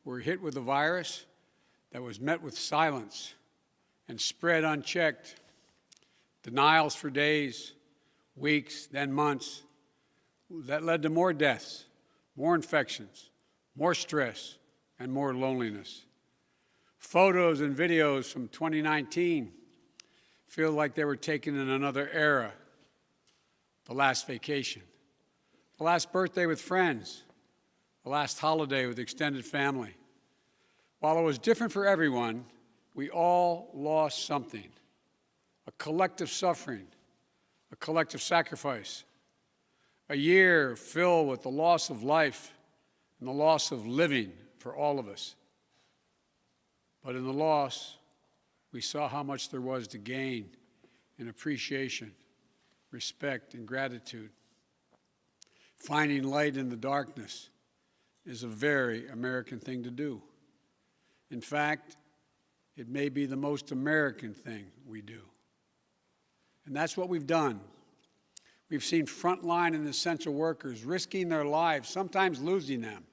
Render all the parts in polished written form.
were hit with a virus that was met with silence and spread unchecked. Denials for days, weeks, then months. That led to more deaths, more infections, more stress, and more loneliness. Photos and videos from 2019 feel like they were taken in another era. The last vacation, the last birthday with friends, the last holiday with extended family. While it was different for everyone, we all lost something. A collective suffering, a collective sacrifice. A year filled with the loss of life and the loss of living for all of us. But in the loss, we saw how much there was to gain in appreciation, respect, and gratitude. Finding light in the darkness is a very American thing to do. In fact, it may be the most American thing we do. And that's what we've done. We've seen frontline and essential workers risking their lives, sometimes losing them,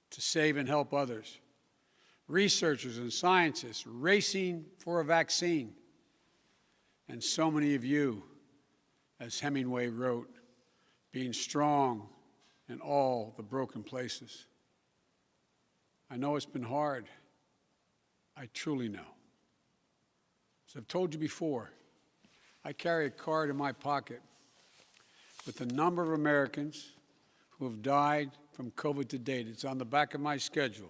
to save and help others. Researchers and scientists racing for a vaccine. And so many of you, as Hemingway wrote, being strong in all the broken places. I know it's been hard. I truly know. As I've told you before, I carry a card in my pocket with the number of Americans who have died from COVID to date. It's on the back of my schedule.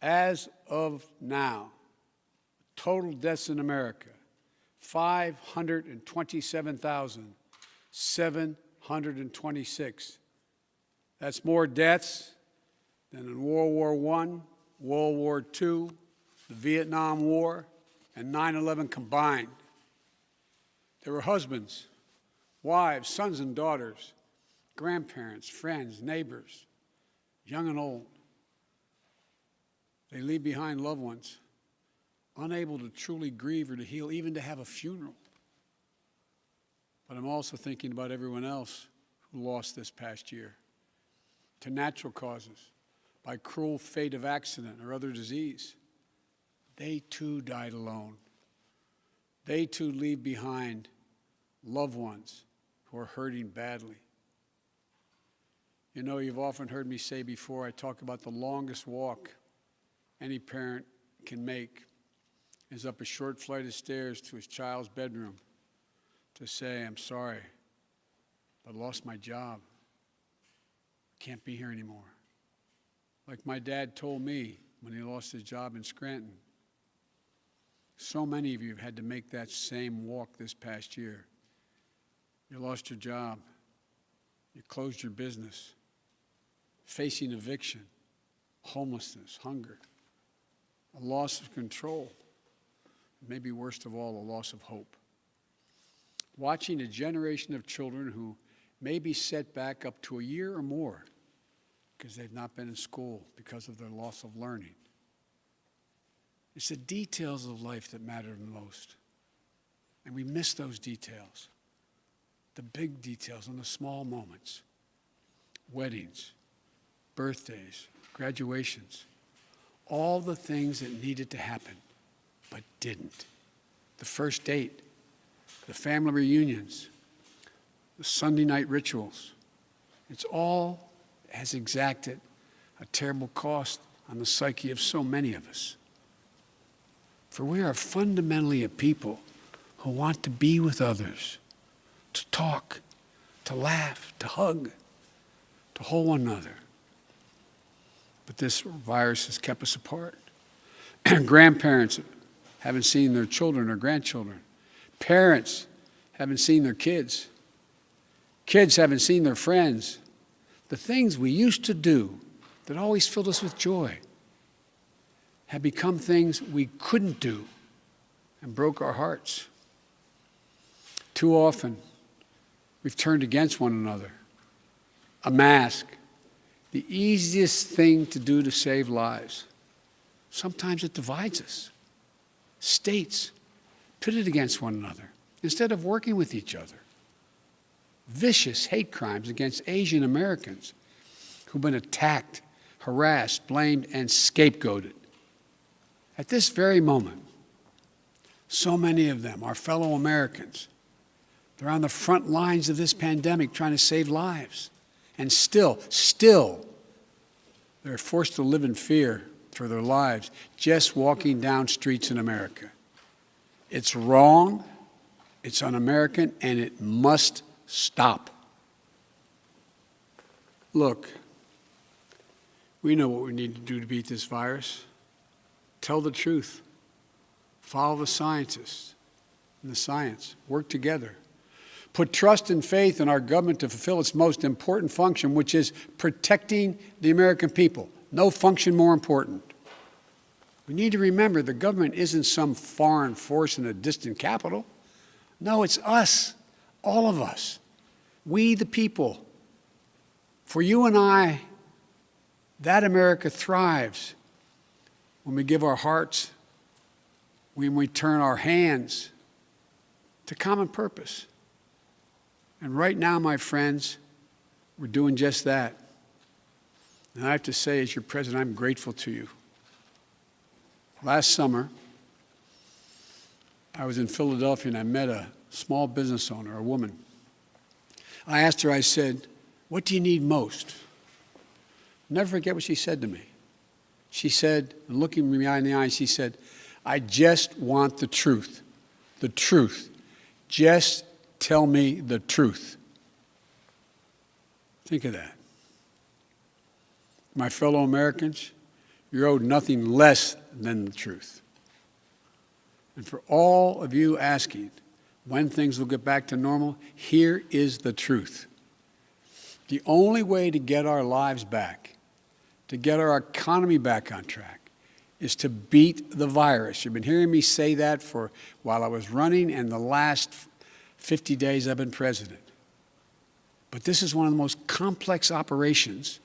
As of now, total deaths in America, 527,726. That's more deaths than in World War I, World War II, the Vietnam War, and 9/11 combined. There were husbands, wives, sons and daughters, grandparents, friends, neighbors, young and old. They leave behind loved ones, unable to truly grieve or to heal, even to have a funeral. But I'm also thinking about everyone else who lost this past year to natural causes, by cruel fate of accident or other disease. They too died alone. They too leave behind loved ones who are hurting badly. You know, you've often heard me say before, I talk about the longest walk any parent can make is up a short flight of stairs to his child's bedroom to say, I'm sorry, but I lost my job. Can't be here anymore. Like my dad told me when he lost his job in Scranton. So many of you have had to make that same walk this past year. You lost your job. You closed your business. Facing eviction, homelessness, hunger, a loss of control, maybe worst of all, a loss of hope. Watching a generation of children who may be set back up to a year or more because they've not been in school because of their loss of learning. It's the details of life that matter the most. And we miss those details, the big details and the small moments. Weddings, birthdays, graduations, all the things that needed to happen but didn't. The first date, the family reunions, the Sunday night rituals. It's all has exacted a terrible cost on the psyche of so many of us. For we are fundamentally a people who want to be with others, to talk, to laugh, to hug, to hold one another. But this virus has kept us apart. Grandparents haven't seen their children or grandchildren. Parents haven't seen their kids. Kids haven't seen their friends. The things we used to do that always filled us with joy have become things we couldn't do and broke our hearts. Too often, we've turned against one another. A mask, the easiest thing to do to save lives. Sometimes it divides us. States pitted against one another instead of working with each other. Vicious hate crimes against Asian Americans who've been attacked harassed, blamed, and scapegoated. At this very moment, so many of them are fellow Americans. They're on the front lines of this pandemic trying to save lives. And still, they're forced to live in fear for their lives just walking down streets in America. It's wrong, it's un-American, and it must stop. Look, we know what we need to do to beat this virus. Tell the truth. Follow the scientists and the science. Work together. Put trust and faith in our government to fulfill its most important function, which is protecting the American people. No function more important. We need to remember the government isn't some foreign force in a distant capital. No, it's us, all of us. We the people. For you and I, that America thrives when we give our hearts, when we turn our hands to common purpose. And right now, my friends, we're doing just that. And I have to say, as your president, I'm grateful to you. Last summer, I was in Philadelphia and I met a small business owner, a woman. I asked her, I said, "What do you need most?" I'll never forget what she said to me. She said, looking me in the eye, she said, "I just want the truth. The truth. Just tell me the truth." Think of that. My fellow Americans, you're owed nothing less than the truth. And for all of you asking when things will get back to normal, here is the truth. The only way to get our lives back, to get our economy back on track, is to beat the virus. You've been hearing me say that for while I was running and the last 50 days I've been president. But this is one of the most complex operations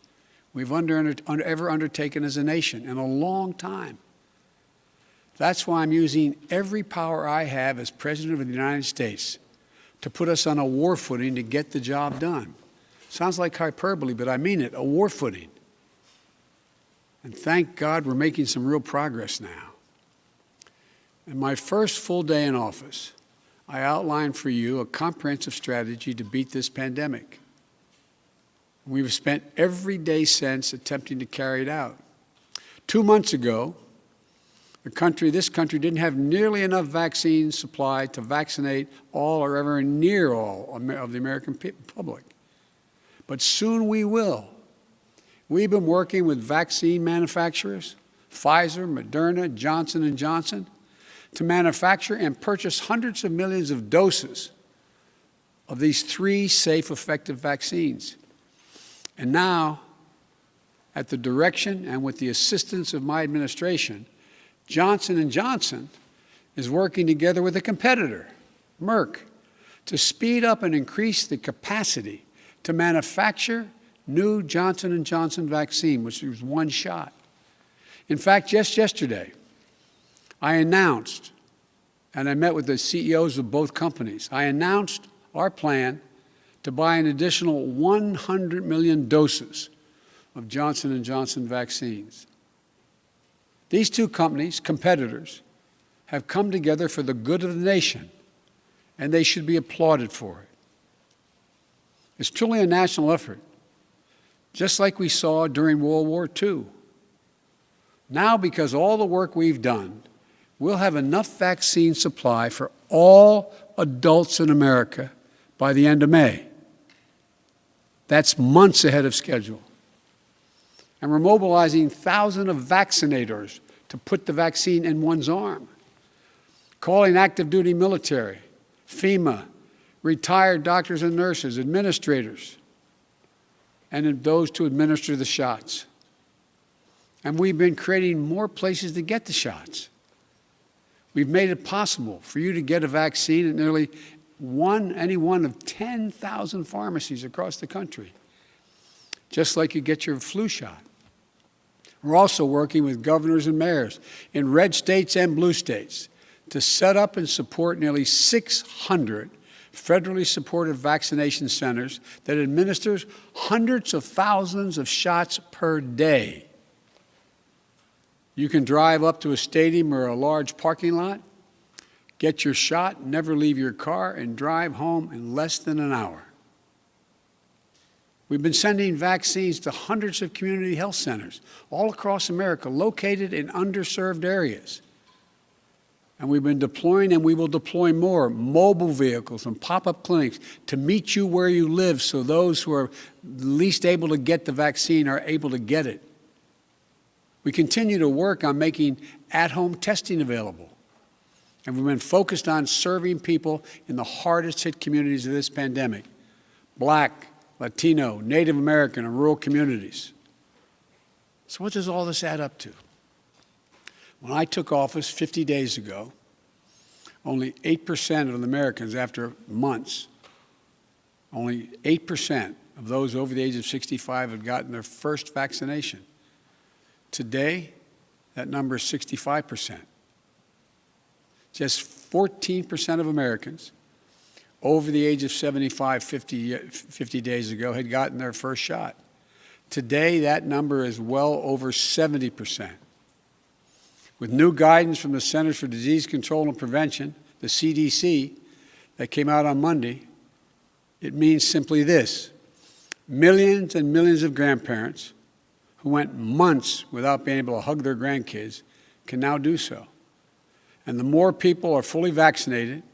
we've ever undertaken as a nation in a long time. That's why I'm using every power I have as President of the United States to put us on a war footing to get the job done. Sounds like hyperbole, but I mean it, a war footing. And thank God we're making some real progress now. In my first full day in office, I outlined for you a comprehensive strategy to beat this pandemic. We've spent every day since attempting to carry it out. 2 months ago, this country didn't have nearly enough vaccine supply to vaccinate all or ever near all of the American public. But soon we will. We've been working with vaccine manufacturers, Pfizer, Moderna, Johnson & Johnson, to manufacture and purchase hundreds of millions of doses of these 3 safe, effective vaccines. And now, at the direction and with the assistance of my administration, Johnson & Johnson is working together with a competitor, Merck, to speed up and increase the capacity to manufacture new Johnson & Johnson vaccine, which is one shot. In fact, just yesterday, I announced, and I met with the CEOs of both companies, I announced our plan to buy an additional 100 million doses of Johnson & Johnson vaccines. These 2 companies, competitors, have come together for the good of the nation, and they should be applauded for it. It's truly a national effort, just like we saw during World War II. Now, because of all the work we've done, we'll have enough vaccine supply for all adults in America by the end of May. That's months ahead of schedule. And we're mobilizing thousands of vaccinators to put the vaccine in one's arm, calling active duty military, FEMA, retired doctors and nurses, administrators, and those to administer the shots. And we've been creating more places to get the shots. We've made it possible for you to get a vaccine at nearly any one of 10,000 pharmacies across the country, just like you get your flu shot. We're also working with governors and mayors in red states and blue states to set up and support nearly 600 federally supported vaccination centers that administers hundreds of thousands of shots per day. You can drive up to a stadium or a large parking lot, get your shot, never leave your car, and drive home in less than an hour. We've been sending vaccines to hundreds of community health centers all across America, located in underserved areas. And we've been deploying, and we will deploy more, mobile vehicles and pop-up clinics to meet you where you live so those who are least able to get the vaccine are able to get it. We continue to work on making at-home testing available. And we've been focused on serving people in the hardest-hit communities of this pandemic: Black, Latino, Native American, and rural communities. So what does all this add up to? When I took office 50 days ago, only 8% of the Americans, after months, only 8% of those over the age of 65 had gotten their first vaccination. Today, that number is 65%. Just 14% of Americans over the age of 75 50 days ago had gotten their first shot. Today, that number is well over 70%. With new guidance from the Centers for Disease Control and Prevention, the CDC, that came out on Monday, it means simply this: millions and millions of grandparents who went months without being able to hug their grandkids can now do so. And the more people are fully vaccinated,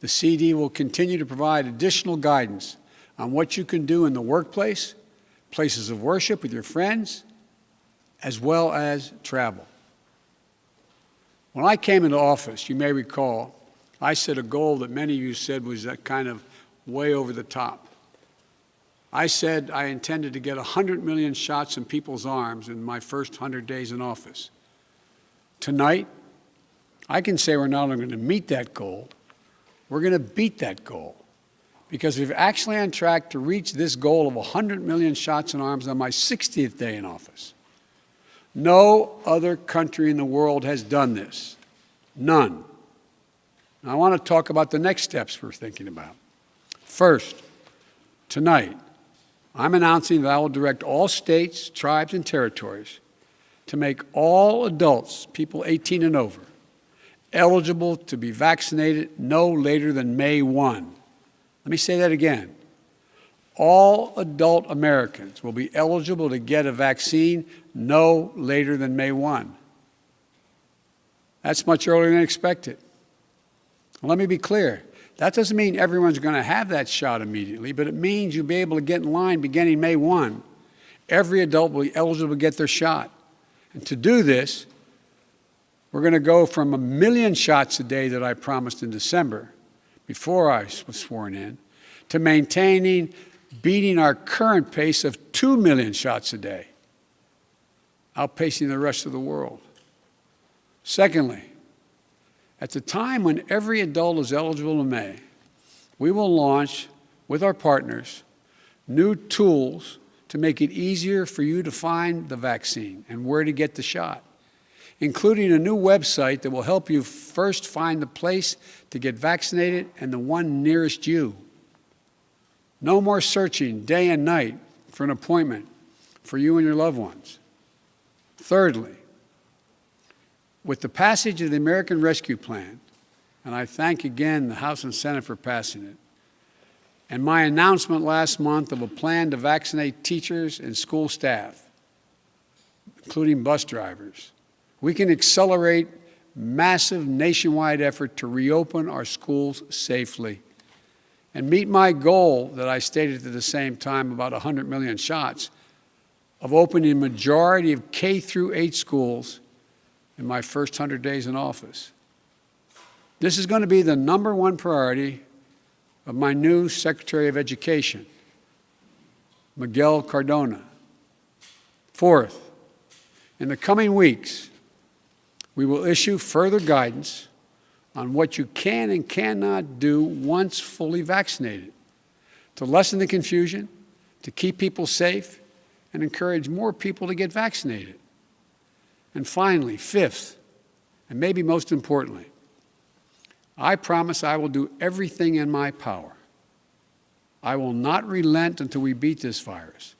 the CD will continue to provide additional guidance on what you can do in the workplace, places of worship with your friends, as well as travel. When I came into office, you may recall, I set a goal that many of you said was kind of way over the top. I said I intended to get 100 million shots in people's arms in my first 100 days in office. Tonight, I can say we're not only going to meet that goal, we're going to beat that goal, because we're actually on track to reach this goal of 100 million shots in arms on my 60th day in office. No other country in the world has done this. None. Now, I want to talk about the next steps we're thinking about. First, tonight, I'm announcing that I will direct all states, tribes, and territories to make all adults, people 18 and over, eligible to be vaccinated no later than May 1. Let me say that again. All adult Americans will be eligible to get a vaccine no later than May 1. That's much earlier than expected. Well, let me be clear. That doesn't mean everyone's going to have that shot immediately, but it means you'll be able to get in line beginning May 1. Every adult will be eligible to get their shot. And to do this, we're going to go from 1 million shots a day that I promised in December, before I was sworn in, to beating our current pace of 2 million shots a day, outpacing the rest of the world. Secondly, at the time when every adult is eligible in May, we will launch, with our partners, new tools to make it easier for you to find the vaccine and where to get the shot, including a new website that will help you first find the place to get vaccinated and the one nearest you. No more searching day and night for an appointment for you and your loved ones. Thirdly, with the passage of the American Rescue Plan, and I thank again the House and Senate for passing it, and my announcement last month of a plan to vaccinate teachers and school staff, including bus drivers, we can accelerate massive nationwide effort to reopen our schools safely and meet my goal that I stated at the same time, about 100 million shots, of opening a majority of K through 8 schools in my first 100 days in office. This is going to be the #1 priority of my new Secretary of Education, Miguel Cardona. Fourth, in the coming weeks, we will issue further guidance on what you can and cannot do once fully vaccinated, to lessen the confusion, to keep people safe, and encourage more people to get vaccinated. And finally, fifth, and maybe most importantly, I promise I will do everything in my power I will not relent until we beat this virus.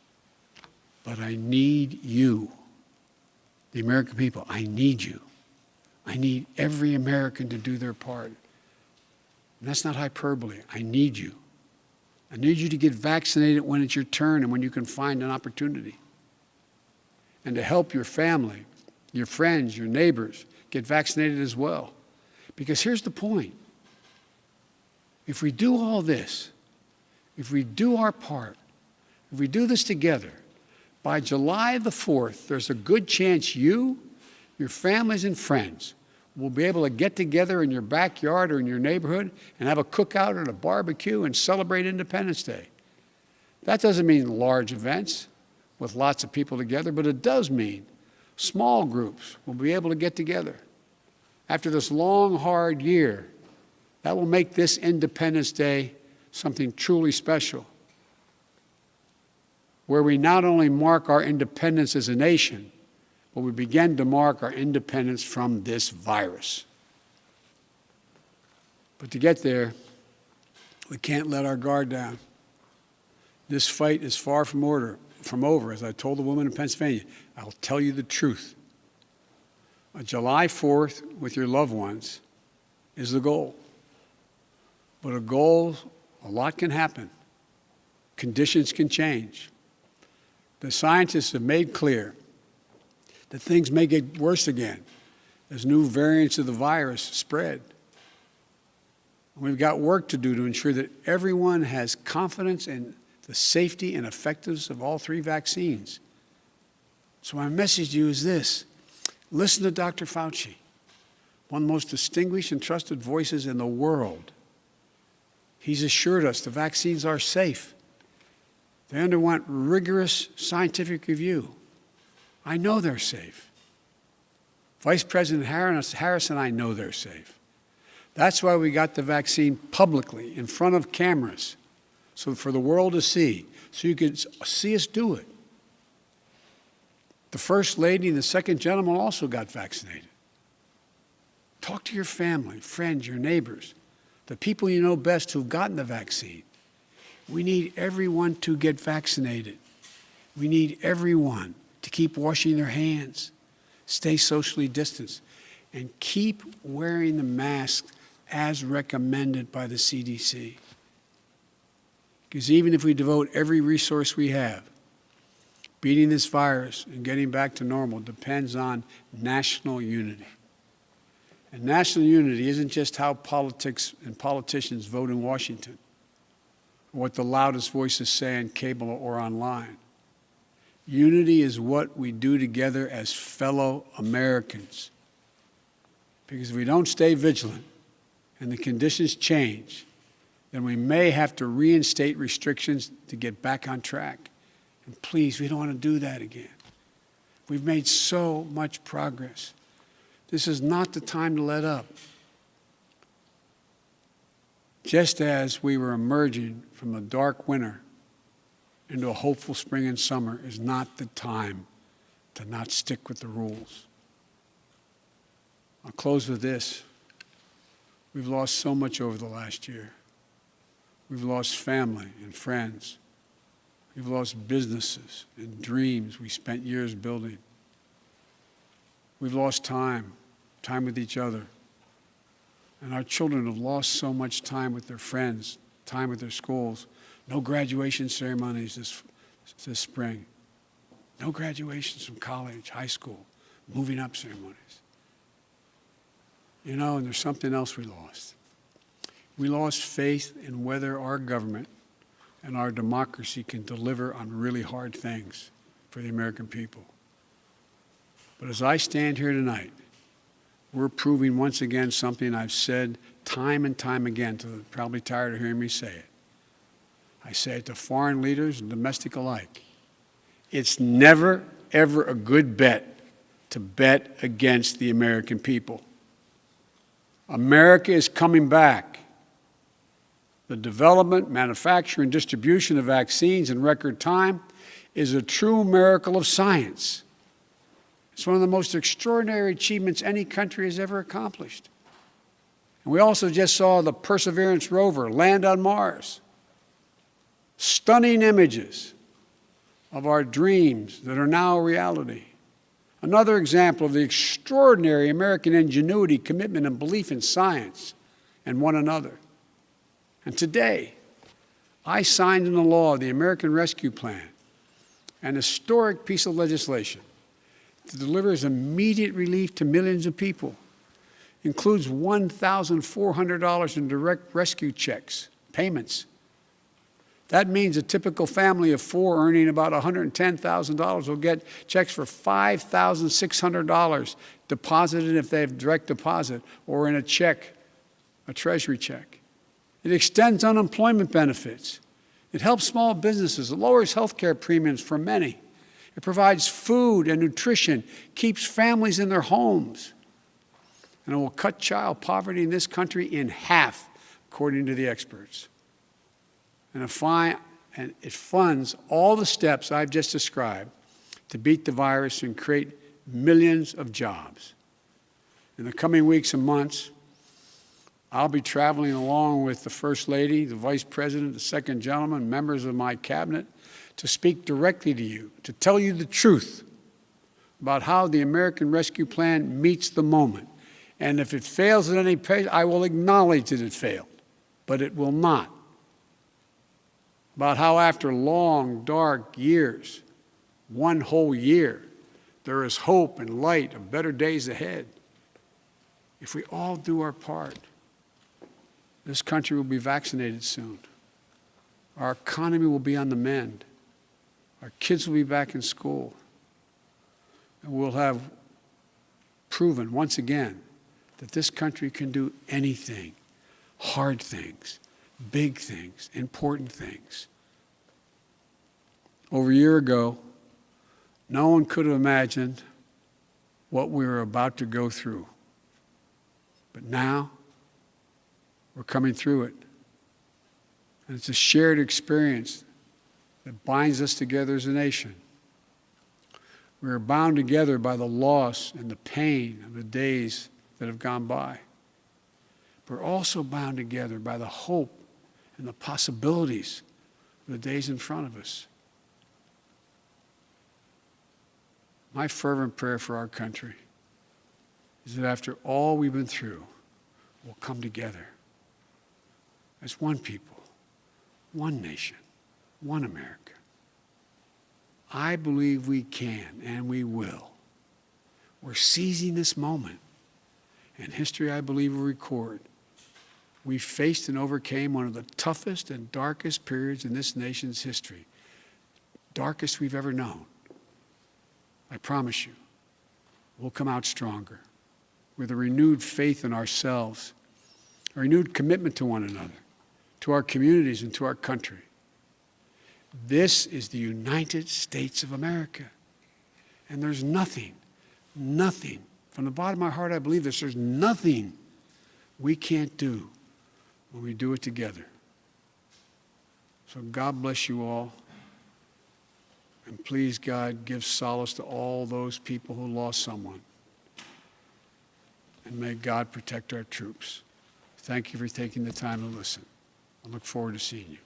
But I need you, the American people. I need you. I need every American to do their part. And that's not hyperbole. I need you. I need you to get vaccinated when it's your turn and when you can find an opportunity. And to help your family, your friends, your neighbors get vaccinated as well. Because here's the point. If we do all this, if we do our part, if we do this together, by July the 4th, there's a good chance you, your families and friends will be able to get together in your backyard or in your neighborhood and have a cookout or a barbecue and celebrate Independence Day. That doesn't mean large events with lots of people together, but it does mean small groups will be able to get together. After this long, hard year, that will make this Independence Day something truly special, where we not only mark our independence as a nation, but we begin to mark our independence from this virus. But to get there, we can't let our guard down. This fight is far from over. As I told the woman in Pennsylvania, I'll tell you the truth. A July 4th with your loved ones is the goal. But a lot can happen. Conditions can change. The scientists have made clear that things may get worse again as new variants of the virus spread. We've got work to do to ensure that everyone has confidence in the safety and effectiveness of all three vaccines. So my message to you is this. Listen to Dr. Fauci, one of the most distinguished and trusted voices in the world. He's assured us the vaccines are safe. They underwent rigorous scientific review. I know they're safe. Vice President Harris and I know they're safe. That's why we got the vaccine publicly in front of cameras, so for the world to see, so you could see us do it. The First Lady and the Second Gentleman also got vaccinated. Talk to your family, friends, your neighbors, the people you know best who've gotten the vaccine. We need everyone to get vaccinated. We need everyone to keep washing their hands, stay socially distanced, and keep wearing the mask as recommended by the CDC. Because even if we devote every resource we have, beating this virus and getting back to normal depends on national unity. And national unity isn't just how politics and politicians vote in Washington, or what the loudest voices say on cable or online. Unity is what we do together as fellow Americans. Because if we don't stay vigilant and the conditions change, then we may have to reinstate restrictions to get back on track. And please, we don't want to do that again. We've made so much progress. This is not the time to let up. Just as we were emerging from a dark winter into a hopeful spring and summer is not the time to not stick with the rules. I'll close with this. We've lost so much over the last year. We've lost family and friends. We've lost businesses and dreams we spent years building. We've lost time with each other. And our children have lost so much time with their friends, time with their schools. No graduation ceremonies this spring. No graduations from college, high school, moving up ceremonies. You know, and there's something else we lost. We lost faith in whether our government and our democracy can deliver on really hard things for the American people. But as I stand here tonight, we're proving once again something I've said time and time again, to probably tired of hearing me say it. I say it to foreign leaders and domestic alike. It's never, ever a good bet to bet against the American people. America is coming back. The development, manufacture, and distribution of vaccines in record time is a true miracle of science. It's one of the most extraordinary achievements any country has ever accomplished. And we also just saw the Perseverance rover land on Mars. Stunning images of our dreams that are now a reality. Another example of the extraordinary American ingenuity, commitment, and belief in science and one another. And today, I signed into law the American Rescue Plan, an historic piece of legislation that delivers immediate relief to millions of people, includes $1,400 in direct rescue checks, payments. That means a typical family of four earning about $110,000 will get checks for $5,600 deposited if they have direct deposit or in a check, a treasury check. It extends unemployment benefits. It helps small businesses. It lowers health care premiums for many. It provides food and nutrition, keeps families in their homes. And it will cut child poverty in this country in half, according to the experts. And it funds all the steps I've just described to beat the virus and create millions of jobs. In the coming weeks and months, I'll be traveling along with the First Lady, the Vice President, the Second Gentleman, members of my cabinet, to speak directly to you, to tell you the truth about how the American Rescue Plan meets the moment. And if it fails at any pace, I will acknowledge that it failed, but it will not. About how after long, dark years, one whole year, there is hope and light of better days ahead. If we all do our part, this country will be vaccinated soon. Our economy will be on the mend. Our kids will be back in school. And we'll have proven once again that this country can do anything, hard things, big things, important things. Over a year ago, no one could have imagined what we were about to go through. But now, we're coming through it. And it's a shared experience that binds us together as a nation. We are bound together by the loss and the pain of the days that have gone by. We're also bound together by the hope and the possibilities of the days in front of us. My fervent prayer for our country is that after all we've been through, we'll come together as one people, one nation, one America. I believe we can and we will. We're seizing this moment. And history, I believe, will record. We faced and overcame one of the toughest and darkest periods in this nation's history. Darkest we've ever known. I promise you, we'll come out stronger with a renewed faith in ourselves, a renewed commitment to one another, to our communities and to our country. This is the United States of America. And there's nothing, from the bottom of my heart I believe this, there's nothing we can't do when we do it together. So God bless you all. And please, God, give solace to all those people who lost someone. And may God protect our troops. Thank you for taking the time to listen. I look forward to seeing you.